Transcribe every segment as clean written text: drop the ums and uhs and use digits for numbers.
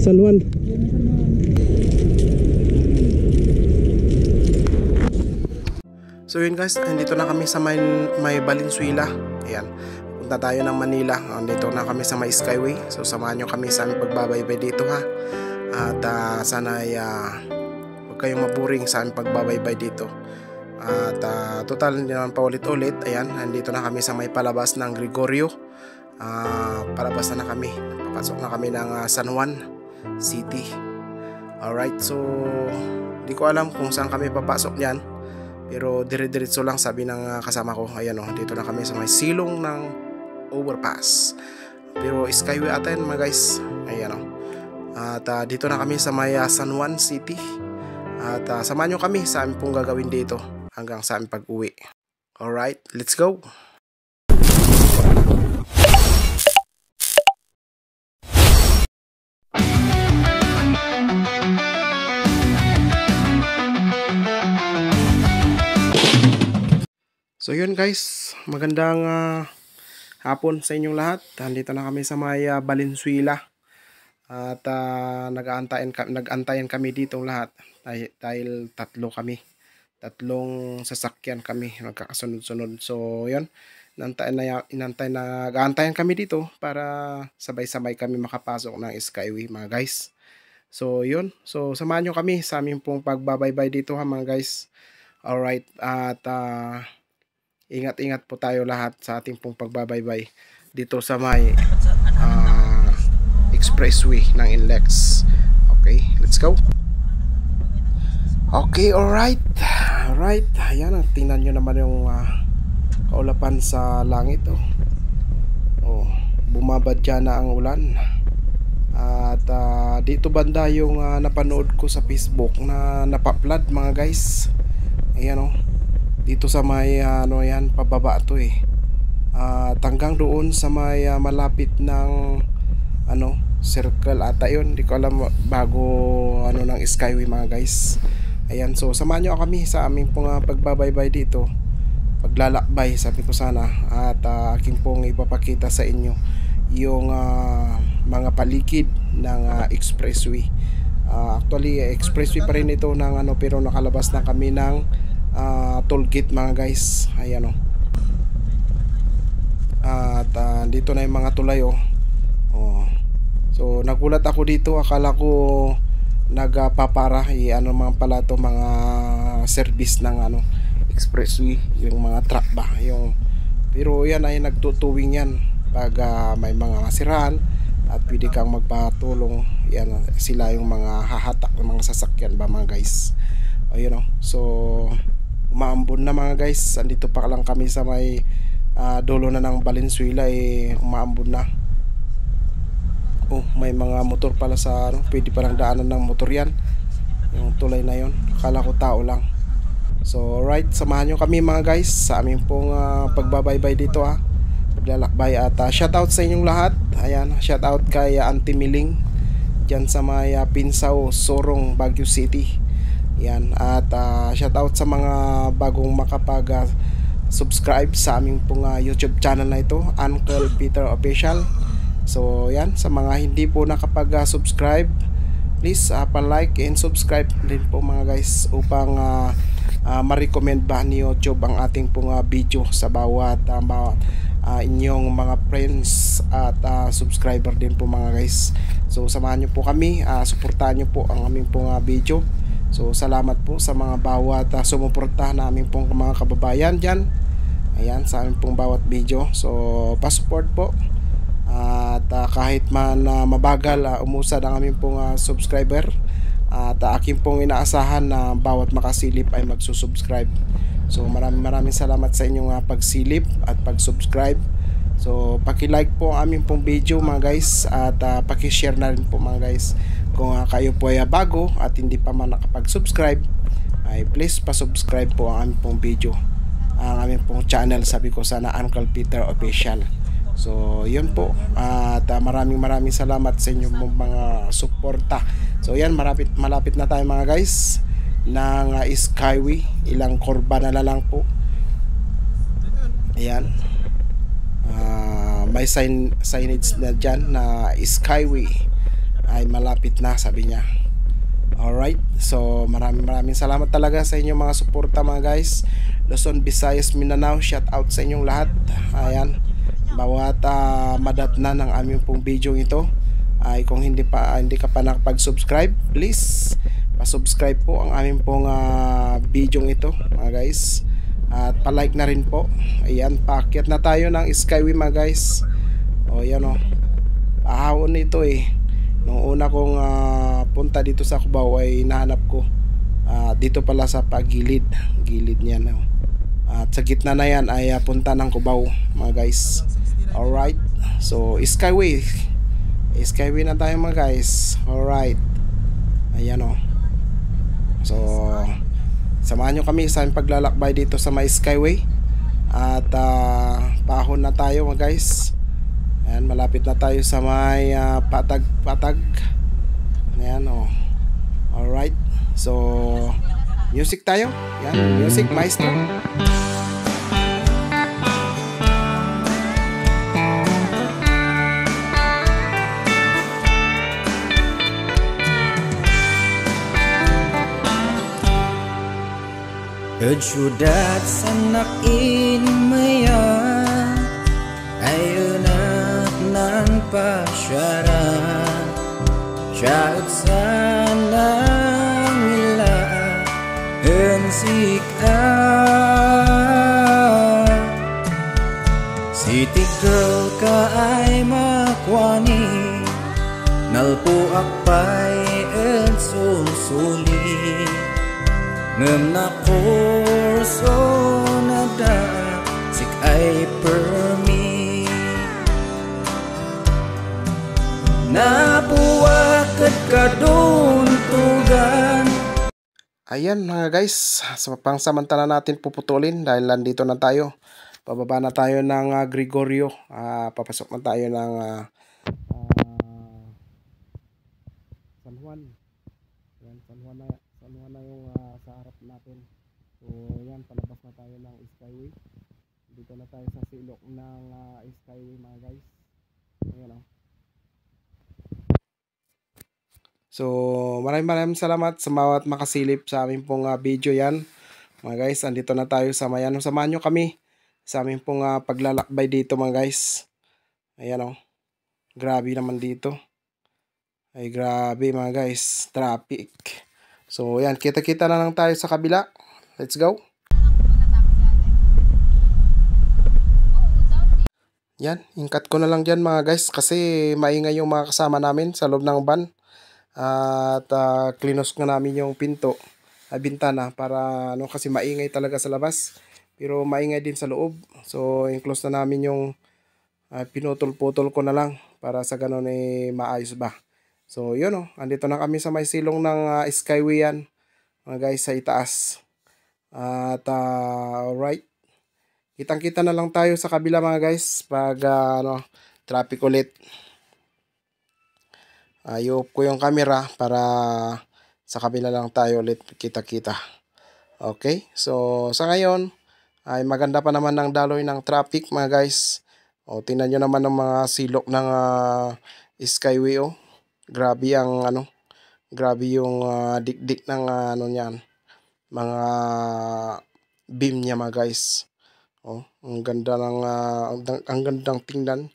San Juan. So yun guys, andito na kami sa may Valenzuela. Ayan, punta tayo ng Manila. Andito na kami sa may Skyway. So samahan nyo kami sa aming pagbabaybay dito ha. At sana ay huwag kayong maburing sa aming pagbabaybay dito. At total hindi naman paulit-ulit. Ayan, andito na kami sa may palabas ng Gregorio. Palabas na kami. Papasok na kami ng San Juan City. Alright, so di ko alam kung saan kami papasok yan, pero dire-diretso lang sabi ng kasama ko. Ayan o, dito na kami sa may silong ng overpass, pero Skyway ata yan mga guys. Ayan o. At dito na kami sa may San Juan City. At samahan nyo kami sa aming pong gagawin dito hanggang sa aming pag-uwi. Alright, let's go! So yun guys, magandang hapon sa inyong lahat. Nandito na kami sa may Valenzuela. At nag-antayan kami dito lahat dahil tatlo kami. Tatlong sasakyan kami magkakasunod-sunod. So yun, nag-aantayan kami dito para sabay-sabay kami makapasok ng Skyway mga guys. So yun, so samahan nyo kami sa aming pong pagbabaybay dito ha mga guys. Alright, at ingat-ingat po tayo lahat sa ating pong pagbabaybay dito sa may expressway ng NLEX. Okay, let's go. Okay, alright. Alright, ayan, tingnan nyo naman yung kaulapan sa langit. Oh, bumabadya na ang ulan. At dito banda yung napanood ko sa Facebook na napaplood mga guys. Ayan oh, dito sa may yan, pababa to hanggang doon sa may malapit ng circle ata yun, di ko alam, bago ng Skyway mga guys. Ayan, so samahan nyo kami sa aming pong pagbabaybay dito, paglalakbay sabi ko sana. At aking pong ipapakita sa inyo yung mga paligid ng expressway. Actually expressway pa rin ito ng pero nakalabas na kami ng toll gate mga guys. Ayan o. At dito na yung mga tulay oh. So nagulat ako dito, akala ko nagpapara mga pala to, mga service ng expressway, yung mga truck ba yung, pero yan ay nagtutuwing yan pag may mga siraan at pwede kang magpatulong. Yan sila yung mga hahatak ng mga sasakyan ba mga guys. Ayun oh. So umaambon na mga guys, andito pa lang kami sa may dulo na ng Valenzuela, umaambon na. Oh, may mga motor pala sa pwede palang daanan ng motor yan, yung tulay na yon, akala ko tao lang. So right, samahan nyo kami mga guys sa aming pong pagbabaybay dito paglalakbay. At shoutout sa inyong lahat. Ayan, shoutout kay Auntie Miling dyan sa may Pinsaw, Sorong, Baguio City. Yan, at shoutout sa mga bagong makapag subscribe sa aming pong YouTube channel na ito, Uncle Peter Official. So yan, sa mga hindi po nakapag subscribe, please pa-like and subscribe din po mga guys, upang ma-recommend ba ni YouTube ang ating pong video sa bawat inyong mga friends at subscriber din po mga guys. So samahan nyo po kami, suportahan nyo po ang aming pong video. So salamat po sa mga bawat sumuporta namin pong mga kababayan dyan. Ayan, sa aming pong bawat video. So pa-support po. At kahit man mabagal umusad ang aming pong subscriber, at aking pong inaasahan na bawat makasilip ay magsusubscribe. So maraming salamat sa inyong pagsilip at pag-subscribe. So paki-like po ang aming pong video mga guys, at paki-share na rin po mga guys. Kung kayo po ay bago at hindi pa man nakapag-subscribe, ay please pa-subscribe po ang aming pong video, ang aming pong channel, sabi ko sana, Uncle Peter Official. So yun po, at maraming salamat sa inyong mga suporta. So yan, malapit na tayo mga guys ng Skyway. Ilang kurba na lang po. Ayan, may signage na dyan na Skyway. ay malapit na, sabi niya. Alright, so maraming salamat talaga sa inyong mga suporta mga guys. Luzon, Visayas, Mindanao, shout out sa inyong lahat. Ayan, bawat madatnan ng aming pong video ito ay kung hindi ka pa nakapag-subscribe, please pa-subscribe po ang aming pong video ito mga guys. At pa-like na rin po. Ayan, paakyat na tayo ng Skyway mga guys. O yan o, ahawon ito eh. Nung una kong punta dito sa Cubao ay nahanap ko dito pala sa pagilid niyan. At sa gitna na yan ay punta ng Cubao mga guys. Alright, so Skyway na tayo mga guys. Alright, ayan o. So samahan nyo kami sa aming paglalakbay dito sa may Skyway. At paahon na tayo mga guys. Ayan, malapit na tayo sa may patag. Ayan o. Alright, so music tayo. Yan, music maestro. Kejudat sanak inmaya ayunak nan pasyara Syahid sanang ila hensika City girl ka ay makwani nalpo akpay en susuli ngem na kurso na da sik ay permi nabuwakat kaduntugan. Ayan mga guys, sa pangsamantala natin puputulin dahil nandito na tayo. Pababa na tayo ng Gregorio. Papasok na tayo ng San Juan. Ayan, San Juan na yung sa harap natin. So yan, palabas na tayo ng Skyway. Dito na tayo sa silok ng Skyway mga guys. Ayan o. So maraming salamat sa bawat makasilip sa aming pong video yan. Mga guys, andito na tayo sa mayan. Samahan nyo kami sa aming pong paglalakbay dito mga guys. Ayan o. Grabe naman dito. Ay grabe mga guys, traffic. So yan, kita-kita na lang tayo sa kabila. Let's go. Yan, ingkat ko na lang dyan mga guys kasi maingay yung mga kasama namin sa loob ng van. At klinos nga namin yung pinto, bintana para kasi maingay talaga sa labas. Pero maingay din sa loob. So i-close na namin yung pinutol-putol ko na lang para sa ganun maayos ba. So yun andito na kami sa may silong ng Skyway yan mga guys sa itaas. At alright, kitang-kita na lang tayo sa kabila mga guys pag traffic ulit. I-off ko yung camera para sa kabila lang tayo ulit kita-kita. Okay, so sa ngayon ay maganda pa naman ng daloy ng traffic mga guys. Tingnan nyo naman ng mga silok ng Skyway. Grabe ang grabe yung dikdik ng niyan, mga beam niya mga guys. Ang ganda ng ang gandang tingnan.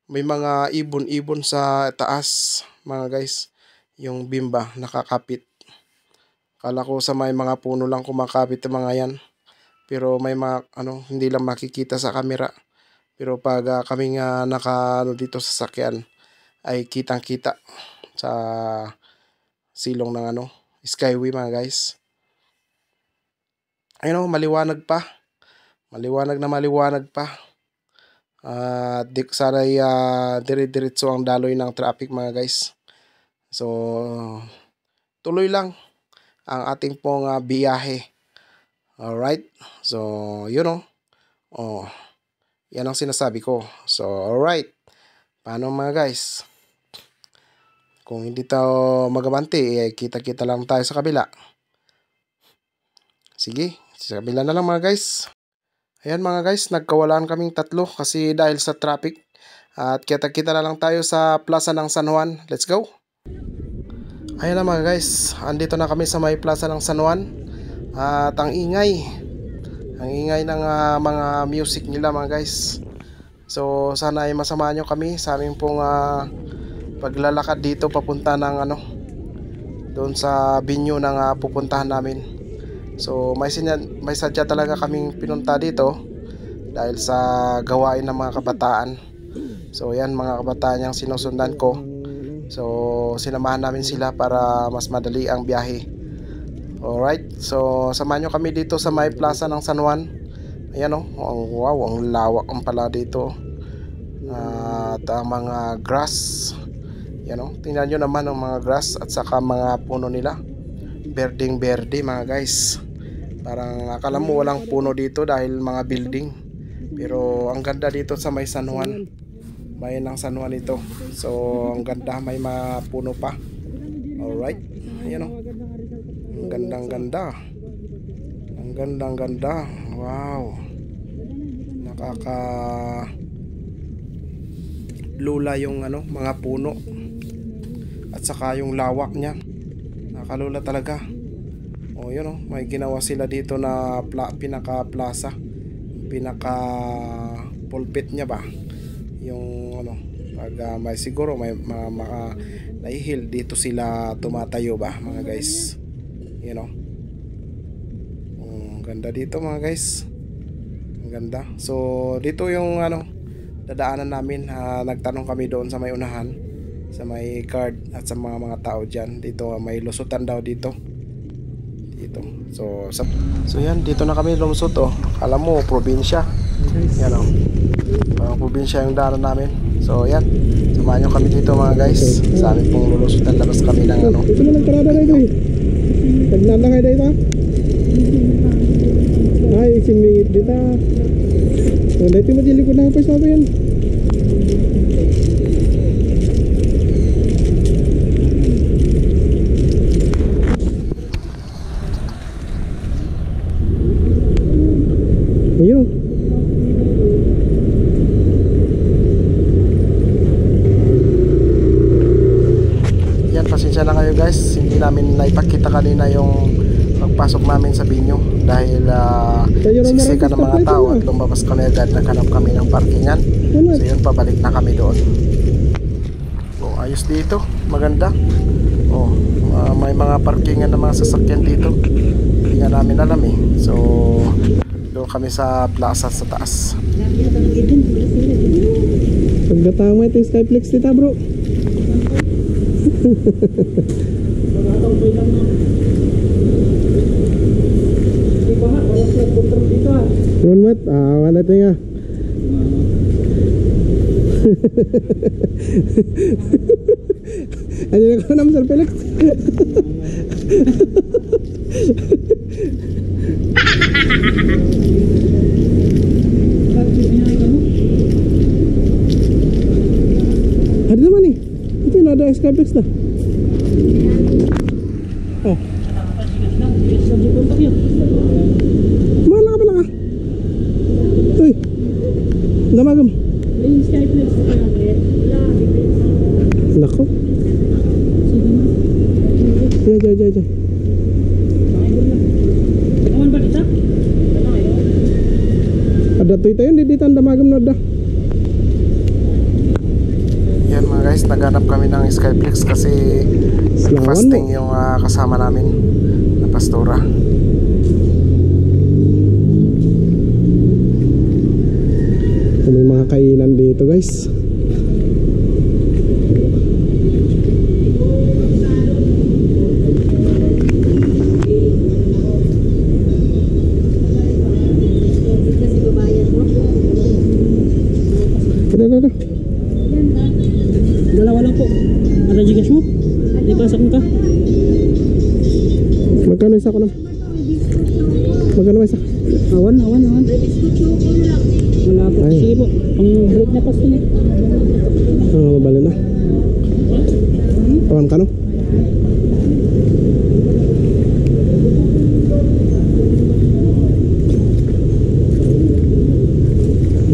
May mga ibon-ibon sa taas mga guys. Yung beam ba nakakapit. Kala ko sa may mga puno lang kumakapit yung mga yan. Pero may mga hindi lang makikita sa camera. Pero pag kami nga dito sa sakyan ay kitang-kita sa silong ng Skyway mga guys. Ayun maliwanag pa. Maliwanag pa. Sana'y dire-diretso ang daloy ng traffic mga guys. So tuloy lang ang ating pong biyahe. Alright, so yun yan ang sinasabi ko. So alright, paano mga guys? Kung hindi tayo magabante, kita-kita lang tayo sa kabila. Sige, sa kabila na lang mga guys. Ayan mga guys, nagkawalaan kaming tatlo kasi dahil sa traffic. At kita-kita na lang tayo sa plaza ng San Juan. Let's go! Ayun na mga guys, andito na kami sa may plaza ng San Juan. At ang ingay ng mga music nila mga guys. So sana ay masamahan nyo kami sa aming pong paglalakad dito papunta ng doon sa venue ng pupuntahan namin. So may sadya talaga kaming pinunta dito dahil sa gawain ng mga kabataan. So yan mga kabataan yung sinusundan ko. So sinamahan namin sila para mas madali ang biyahe. Alright, so samahan nyo kami dito sa may plaza ng San Juan. Ayan wow, ang lawak ang pala dito. At mga grass, yan tingnan nyo naman ang mga grass at saka mga puno nila, berdeng berde mga guys. Parang akala mo walang puno dito dahil mga building, pero ang ganda dito sa may San Juan, bayan ng San Juan ito. So ang ganda, may mga puno pa. Alright, ayan ang gandang-ganda, ang gandang-ganda. Wow, nakaka lula yung mga puno at saka yung lawak niya, nakalula talaga. Yun may ginawa sila dito na pinaka plaza, pinaka pulpit niya ba, yung pag may siguro may mga naihil dito sila tumatayo ba mga guys. Ganda dito mga guys, ang ganda. So dito yung dadaanan namin. Nagtanong kami doon sa may unahan, sa may guard at sa mga tao dyan. Dito may lusutan daw dito. So yan, dito na kami lumusot. Alam mo, probinsya. Yan probinsya yung daanan namin. So yan, samahan nyo kami dito mga guys. Sa amin pong lulusutan, labas kami ng Ito na nagkarada na ito eh. Naglalakay na ito. Ay, simingit dito. So, dito madilig ko na pa sa yan. Ayun. Yan, pasensya na kayo guys, hindi namin naipakita kanina yung pagpasok namin sa binyo dahil siksika ng mga tao at lumabas kami agad, naghanap kami ng parkingan. So yun, pabalik na kami doon. Ayos dito, maganda. May mga parkingan ng mga sasakyan dito, hindi nga namin alam eh. So doon kami sa plaza sa taas. Pagdatama ito yung Skyflex dito bro. Ron mat, wala ito nga. Ano na ko naman Sir Felix? Ada naman eh. Ito yung nada Skyflex na. Mahal ka pala ka. Uy, damagam. Yung Skyflex na kaya Nako. Diyan. Awan ba dito? Ada tuh yun, dito ang damagam na da. Yan mga guys, naghanap kami ng Skyflex kasi fasting yung kasama namin na pastora. May mga kainan dito guys. Ada. Dalawa lang po. Ada gigas mo? Ipasok mo ka? Magkano isa ko na? Magkano isa? Awan. Wala po. Ay. Sige po. Pang break na pasto niya. Mabali na. Awan ka no?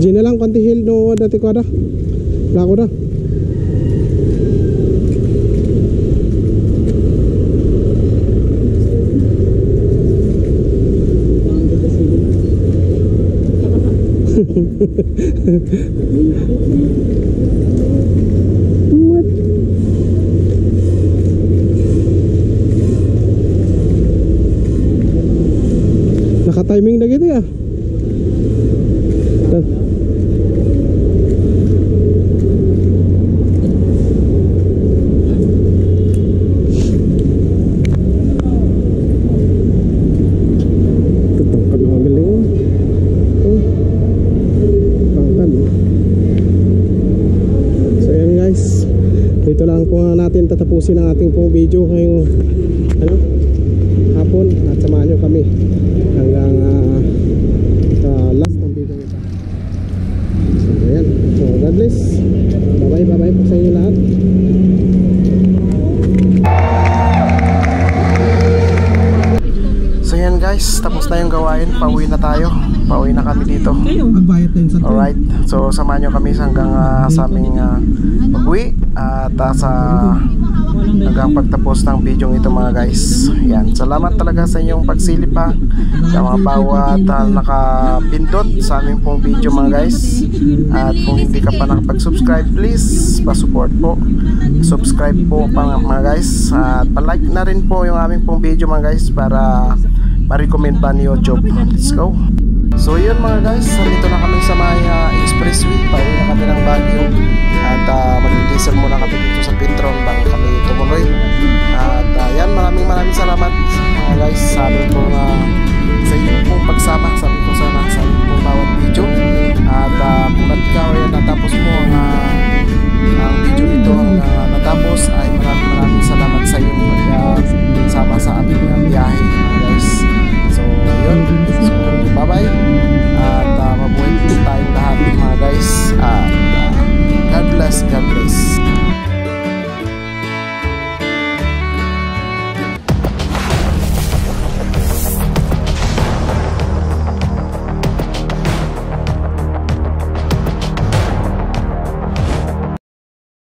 Gina lang konti hill no dati ko ada. Lako na. What? Naka-timing na gitu ya. Dito lang po natin tatapusin ang ating pong video ngayong hapon at samahan nyo kami hanggang sa last ng video nito. So ayan, so God bless, bye bye po sa inyo lahat. So yan guys, tapos na yung gawain, pauwi na tayo, pauwi na kami dito. Alright, so samahan nyo kami hanggang sa aming pag-uwi at sa hanggang pagtapos ng video ito mga guys. Yan, salamat talaga sa inyong pagsilip pa sa mga bawat nakapindot sa aming pong video mga guys. At kung hindi ka pa nakapag-subscribe, please pa-support po, subscribe po pa mga guys, at pa-like na rin po yung aming pong video mga guys para ma-recommend pa ni YouTube. Let's go. So yun mga guys, nandito na kami sa may expressway, pauwi na kami ng Baguio at mag-diesel muna kami dito sa Petron bago kami tumuloy. At yan, maraming salamat mga guys sa aming pong sa inyong pong